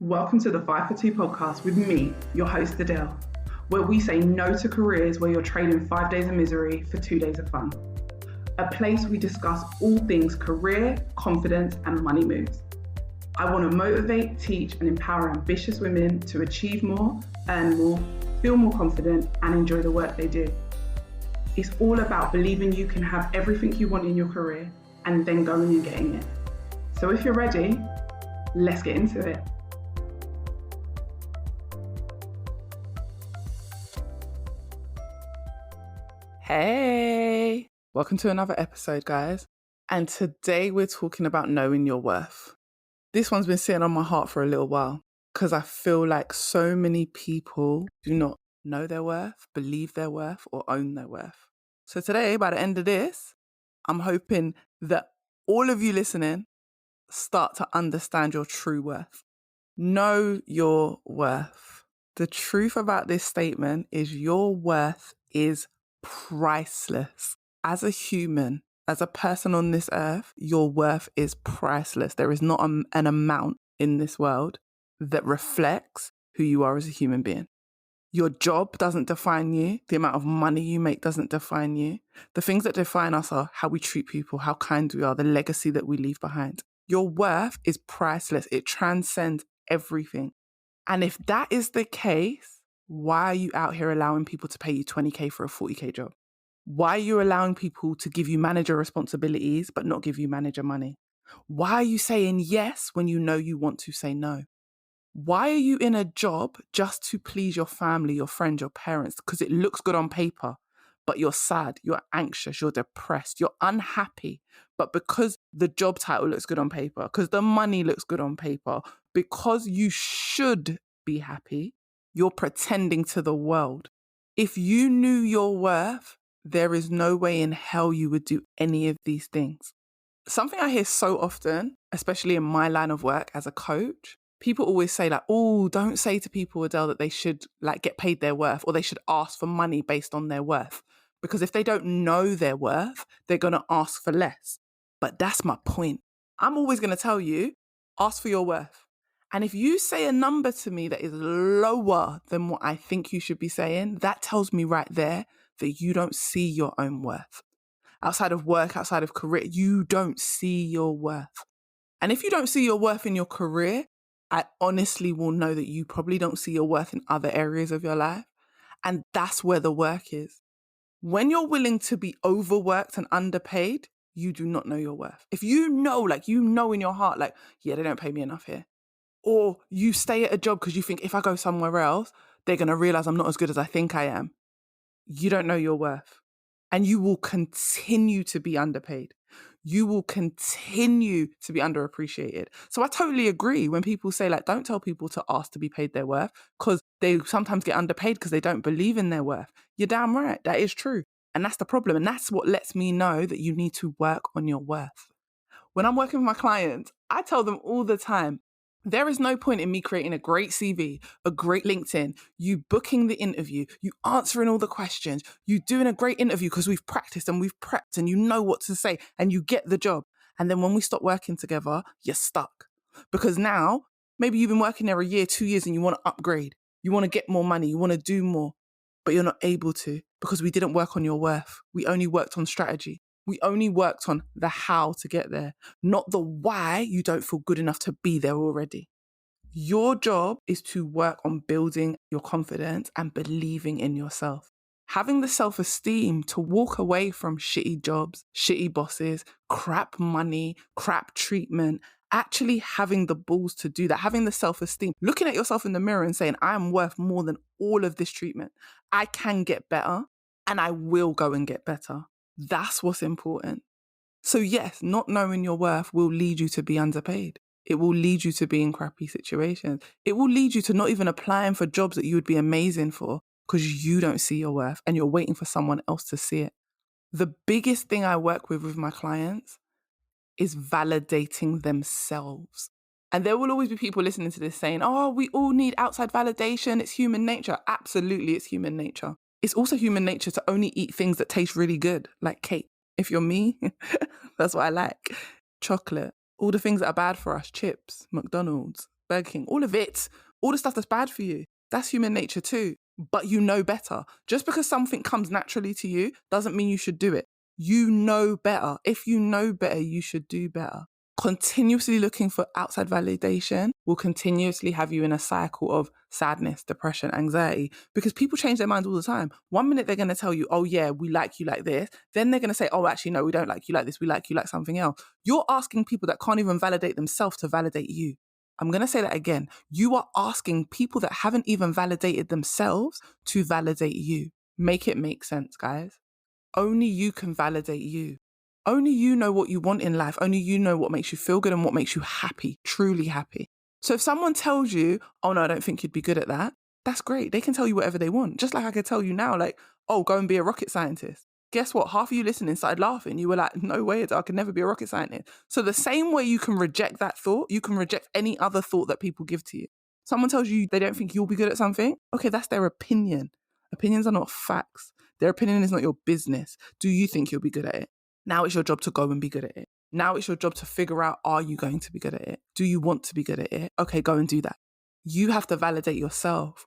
Welcome to the 5 for 2 podcast with me, your host Adele, where we say no to careers where you're trading 5 days of misery for 2 days of fun. A place we discuss all things career, confidence, and money moves. I want to motivate, teach, and empower ambitious women to achieve more, earn more, feel more confident, and enjoy the work they do. It's all about believing you can have everything you want in your career and then going and getting it. So if you're ready, let's get into it. Hey, welcome to another episode, guys. And today we're talking about knowing your worth. This one's been sitting on my heart for a little while because I feel like so many people do not know their worth, believe their worth, or own their worth. So today, by the end of this, I'm hoping that all of you listening start to understand your true worth. Know your worth. The truth about this statement is your worth is priceless. As a human, as a person on this earth, your worth is priceless. There is not an amount in this world that reflects who you are as a human being. Your job doesn't define you. The amount of money you make doesn't define you. The things that define us are how we treat people, how kind we are, the legacy that we leave behind. Your worth is priceless. It transcends everything. And if that is the case, why are you out here allowing people to pay you 20k for a 40k job? Why are you allowing people to give you manager responsibilities but not give you manager money? Why are you saying yes when you know you want to say no? Why are you in a job just to please your family, your friends, your parents? Because it looks good on paper, but you're sad, you're anxious, you're depressed, you're unhappy. But because the job title looks good on paper, because the money looks good on paper, because you should be happy, you're pretending to the world. If you knew your worth, there is no way in hell you would do any of these things. Something I hear so often, especially in my line of work as a coach, people always say like, oh, don't say to people, Adele, that they should like get paid their worth or they should ask for money based on their worth. Because if they don't know their worth, they're going to ask for less. But that's my point. I'm always going to tell you, ask for your worth. And if you say a number to me that is lower than what I think you should be saying, that tells me right there that you don't see your own worth. Outside of work, outside of career, you don't see your worth. And if you don't see your worth in your career, I honestly will know that you probably don't see your worth in other areas of your life. And that's where the work is. When you're willing to be overworked and underpaid, you do not know your worth. If you know in your heart, like, yeah, they don't pay me enough here. Or you stay at a job because you think if I go somewhere else, they're going to realize I'm not as good as I think I am. You don't know your worth. And you will continue to be underpaid. You will continue to be underappreciated. So I totally agree when people say like, don't tell people to ask to be paid their worth because they sometimes get underpaid because they don't believe in their worth. You're damn right. That is true. And that's the problem. And that's what lets me know that you need to work on your worth. When I'm working with my clients, I tell them all the time, there is no point in me creating a great CV, a great LinkedIn, you booking the interview, you answering all the questions, you doing a great interview because we've practiced and we've prepped and you know what to say and you get the job. And then when we stop working together, you're stuck. Because now, maybe you've been working there a year, 2 years and you want to upgrade. You want to get more money, you want to do more, but you're not able to because we didn't work on your worth. We only worked on strategy. We only worked on the how to get there, not the why you don't feel good enough to be there already. Your job is to work on building your confidence and believing in yourself. Having the self-esteem to walk away from shitty jobs, shitty bosses, crap money, crap treatment, actually having the balls to do that, having the self-esteem, looking at yourself in the mirror and saying, I am worth more than all of this treatment. I can get better and I will go and get better. That's what's important. So yes, not knowing your worth will lead you to be underpaid. It will lead you to be in crappy situations. It will lead you to not even applying for jobs that you would be amazing for because you don't see your worth and you're waiting for someone else to see it. The biggest thing I work with my clients is validating themselves. And there will always be people listening to this saying, oh, we all need outside validation. It's human nature. Absolutely, it's human nature. It's also human nature to only eat things that taste really good, like cake. If you're me, that's what I like. Chocolate, all the things that are bad for us, chips, McDonald's, Burger King, all of it, all the stuff that's bad for you. That's human nature too. But you know better. Just because something comes naturally to you doesn't mean you should do it. You know better. If you know better, you should do better. Continuously looking for outside validation will continuously have you in a cycle of sadness, depression, anxiety, because people change their minds all the time. 1 minute they're going to tell you, oh yeah, we like you like this. Then they're going to say, oh, actually, no, we don't like you like this. We like you like something else. You're asking people that can't even validate themselves to validate you. I'm going to say that again. You are asking people that haven't even validated themselves to validate you. Make it make sense, guys. Only you can validate you. Only you know what you want in life. Only you know what makes you feel good and what makes you happy, truly happy. So if someone tells you, oh no, I don't think you'd be good at that, that's great. They can tell you whatever they want. Just like I could tell you now, like, oh, go and be a rocket scientist. Guess what? Half of you listening started laughing. You were like, no way, I could never be a rocket scientist. So the same way you can reject that thought, you can reject any other thought that people give to you. Someone tells you they don't think you'll be good at something. Okay, that's their opinion. Opinions are not facts. Their opinion is not your business. Do you think you'll be good at it? Now it's your job to go and be good at it. Now it's your job to figure out, are you going to be good at it? Do you want to be good at it? Okay, go and do that. You have to validate yourself.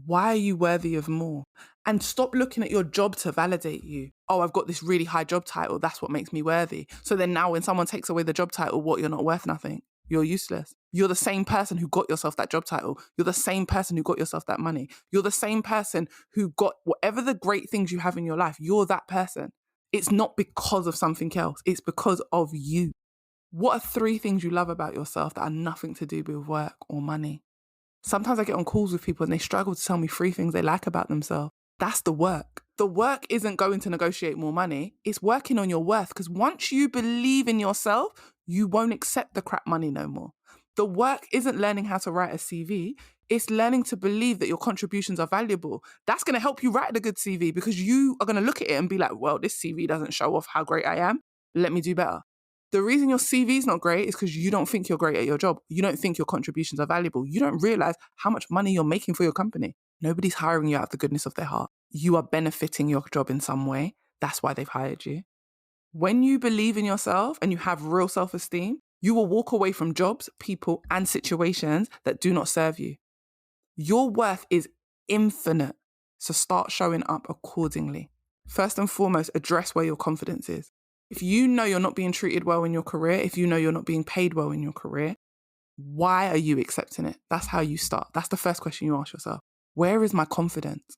Why are you worthy of more? And stop looking at your job to validate you. Oh, I've got this really high job title. That's what makes me worthy. So then now when someone takes away the job title, what? You're not worth nothing. You're useless. You're the same person who got yourself that job title. You're the same person who got yourself that money. You're the same person who got whatever the great things you have in your life. You're that person. It's not because of something else. It's because of you. What are 3 things you love about yourself that are nothing to do with work or money? Sometimes I get on calls with people and they struggle to tell me 3 things they like about themselves. That's the work. The work isn't going to negotiate more money. It's working on your worth, because once you believe in yourself, you won't accept the crap money no more. The work isn't learning how to write a CV. It's learning to believe that your contributions are valuable. That's going to help you write a good CV, because you are going to look at it and be like, well, this CV doesn't show off how great I am. Let me do better. The reason your CV is not great is because you don't think you're great at your job. You don't think your contributions are valuable. You don't realize how much money you're making for your company. Nobody's hiring you out of the goodness of their heart. You are benefiting your job in some way. That's why they've hired you. When you believe in yourself and you have real self-esteem, you will walk away from jobs, people, and situations that do not serve you. Your worth is infinite, so start showing up accordingly. First and foremost, address where your confidence is. If you know you're not being treated well in your career, if you know you're not being paid well in your career, why are you accepting it? That's how you start. That's the first question you ask yourself. Where is my confidence?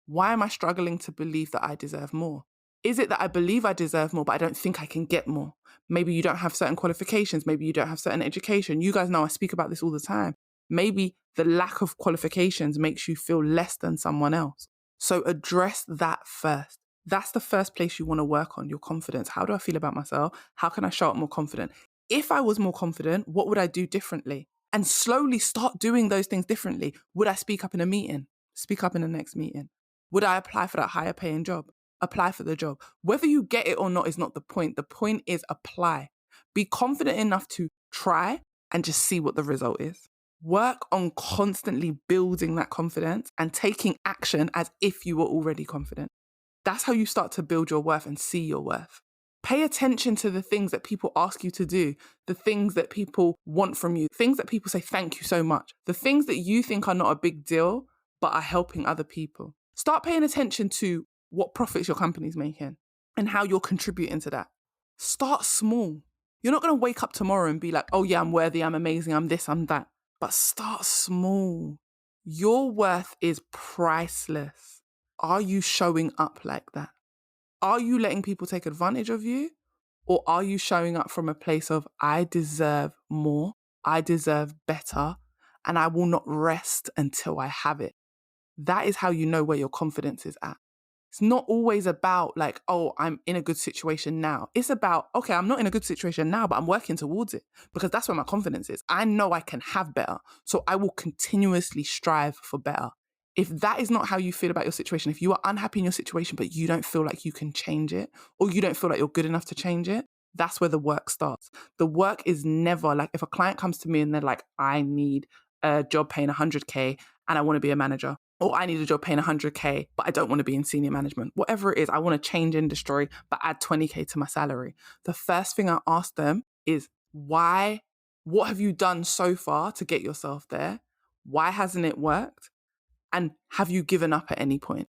Why am I struggling to believe that I deserve more? Is it that I believe I deserve more, but I don't think I can get more? Maybe you don't have certain qualifications. Maybe you don't have certain education. You guys know I speak about this all the time. Maybe the lack of qualifications makes you feel less than someone else. So address that first. That's the first place you want to work on, your confidence. How do I feel about myself? How can I show up more confident? If I was more confident, what would I do differently? And slowly start doing those things differently. Would I speak up in a meeting? Speak up in the next meeting. Would I apply for that higher paying job? Apply for the job. Whether you get it or not is not the point. The point is apply. Be confident enough to try and just see what the result is. Work on constantly building that confidence and taking action as if you were already confident. That's how you start to build your worth and see your worth. Pay attention to the things that people ask you to do, the things that people want from you, things that people say thank you so much, the things that you think are not a big deal but are helping other people. Start paying attention to what profits your company's making and how you're contributing to that. Start small. You're not going to wake up tomorrow and be like, oh yeah, I'm worthy, I'm amazing, I'm this, I'm that. But start small. Your worth is priceless. Are you showing up like that? Are you letting people take advantage of you? Or are you showing up from a place of, I deserve more, I deserve better, and I will not rest until I have it? That is how you know where your confidence is at. It's not always about like, oh, I'm in a good situation now. It's about, okay, I'm not in a good situation now, but I'm working towards it, because that's where my confidence is. I know I can have better. So I will continuously strive for better. If that is not how you feel about your situation, if you are unhappy in your situation, but you don't feel like you can change it, or you don't feel like you're good enough to change it, that's where the work starts. The work is never like, if a client comes to me and they're like, I need a job paying 100K and I want to be a manager, or I need a job paying 100K, but I don't want to be in senior management. Whatever it is, I want to change industry, but add 20K to my salary. The first thing I ask them is, why What have you done so far to get yourself there? Why hasn't it worked? And have you given up at any point?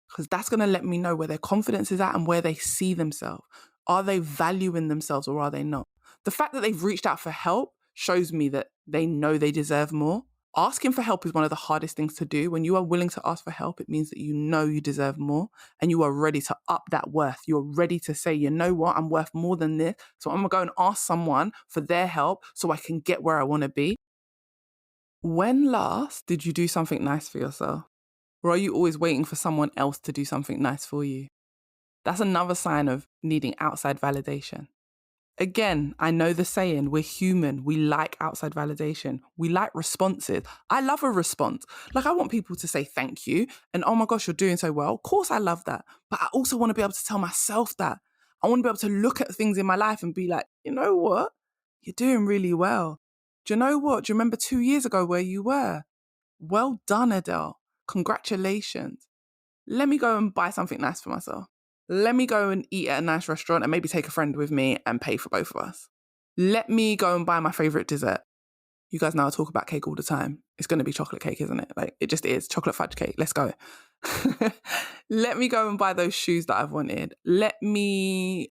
Because that's going to let me know where their confidence is at and where they see themselves. Are they valuing themselves or are they not? The fact that they've reached out for help shows me that they know they deserve more. Asking for help is one of the hardest things to do. When you are willing to ask for help, it means that you know you deserve more and you are ready to up that worth. You're ready to say, you know what, I'm worth more than this. So I'm going to go and ask someone for their help so I can get where I want to be. When last did you do something nice for yourself? Or are you always waiting for someone else to do something nice for you? That's another sign of needing outside validation. Again, I know the saying, we're human. We like outside validation. We like responses. I love a response. Like I want people to say thank you and, oh my gosh, you're doing so well. Of course I love that. But I also want to be able to tell myself that. I want to be able to look at things in my life and be like, you know what? You're doing really well. Do you know what? Do you remember 2 years ago where you were? Well done, Adele. Congratulations. Let me go and buy something nice for myself. Let me go and eat at a nice restaurant and maybe take a friend with me and pay for both of us. Let me go and buy my favorite dessert. You guys know I talk about cake all the time. It's going to be chocolate cake, isn't it? Like it just is. Chocolate fudge cake. Let's go. Let me go and buy those shoes that I've wanted. Whatever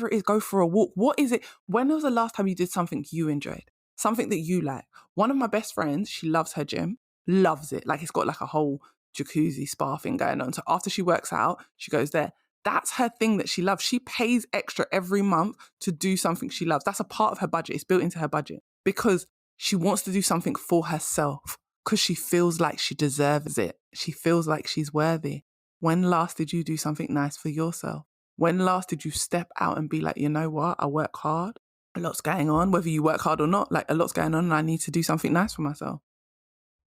it is, go for a walk. What is it? When was the last time you did something you enjoyed? Something that you like? One of my best friends, she loves her gym. Loves it. Like it's got like a whole jacuzzi spa thing going on. So after she works out, she goes there. That's her thing that she loves. She pays extra every month to do something she loves. That's a part of her budget. It's built into her budget because she wants to do something for herself because she feels like she deserves it. She feels like she's worthy. When last did you do something nice for yourself? When last did you step out and be like, you know what? I work hard. A lot's going on, whether you work hard or not, like a lot's going on and I need to do something nice for myself.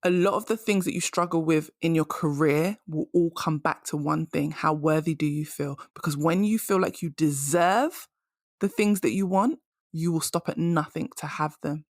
A lot of the things that you struggle with in your career will all come back to one thing. How worthy do you feel? Because when you feel like you deserve the things that you want, you will stop at nothing to have them.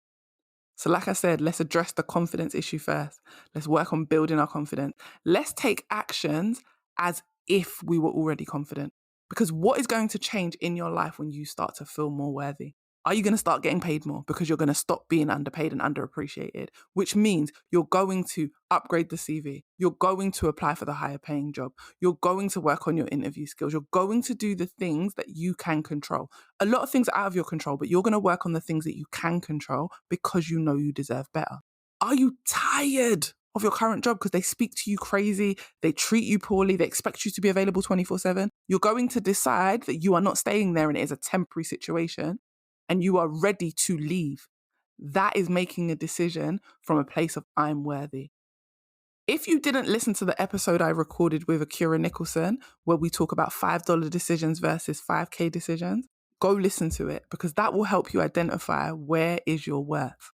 So like I said, let's address the confidence issue first. Let's work on building our confidence. Let's take actions as if we were already confident. Because what is going to change in your life when you start to feel more worthy? Are you going to start getting paid more because you're going to stop being underpaid and underappreciated? Which means you're going to upgrade the CV. You're going to apply for the higher paying job. You're going to work on your interview skills. You're going to do the things that you can control. A lot of things are out of your control, but you're going to work on the things that you can control because you know you deserve better. Are you tired of your current job because they speak to you crazy, they treat you poorly, they expect you to be available 24/7? You're going to decide that you are not staying there and it is a temporary situation. And you are ready to leave. That is making a decision from a place of I'm worthy. If you didn't listen to the episode I recorded with Akira Nicholson, where we talk about $5 decisions versus 5K decisions, go listen to it because that will help you identify where is your worth.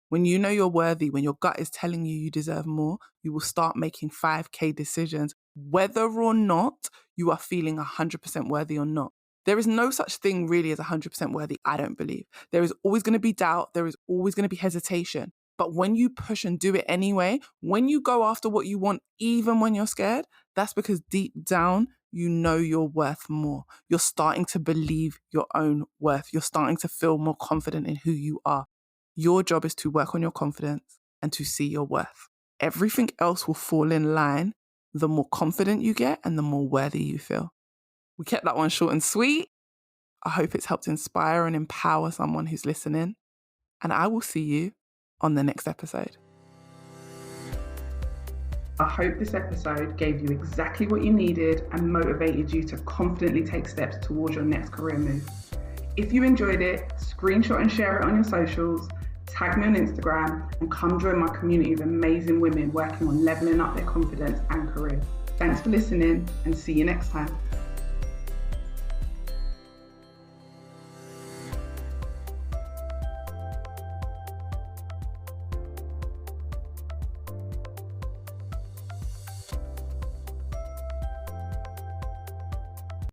When you know you're worthy, when your gut is telling you you deserve more, you will start making 5K decisions, whether or not you are feeling 100% worthy or not. There is no such thing really as 100% worthy, I don't believe. There is always going to be doubt. There is always going to be hesitation. But when you push and do it anyway, when you go after what you want, even when you're scared, that's because deep down, you know you're worth more. You're starting to believe your own worth. You're starting to feel more confident in who you are. Your job is to work on your confidence and to see your worth. Everything else will fall in line the more confident you get and the more worthy you feel. We kept that one short and sweet. I hope it's helped inspire and empower someone who's listening. And I will see you on the next episode. I hope this episode gave you exactly what you needed and motivated you to confidently take steps towards your next career move. If you enjoyed it, screenshot and share it on your socials, tag me on Instagram, and come join my community of amazing women working on leveling up their confidence and careers. Thanks for listening and see you next time.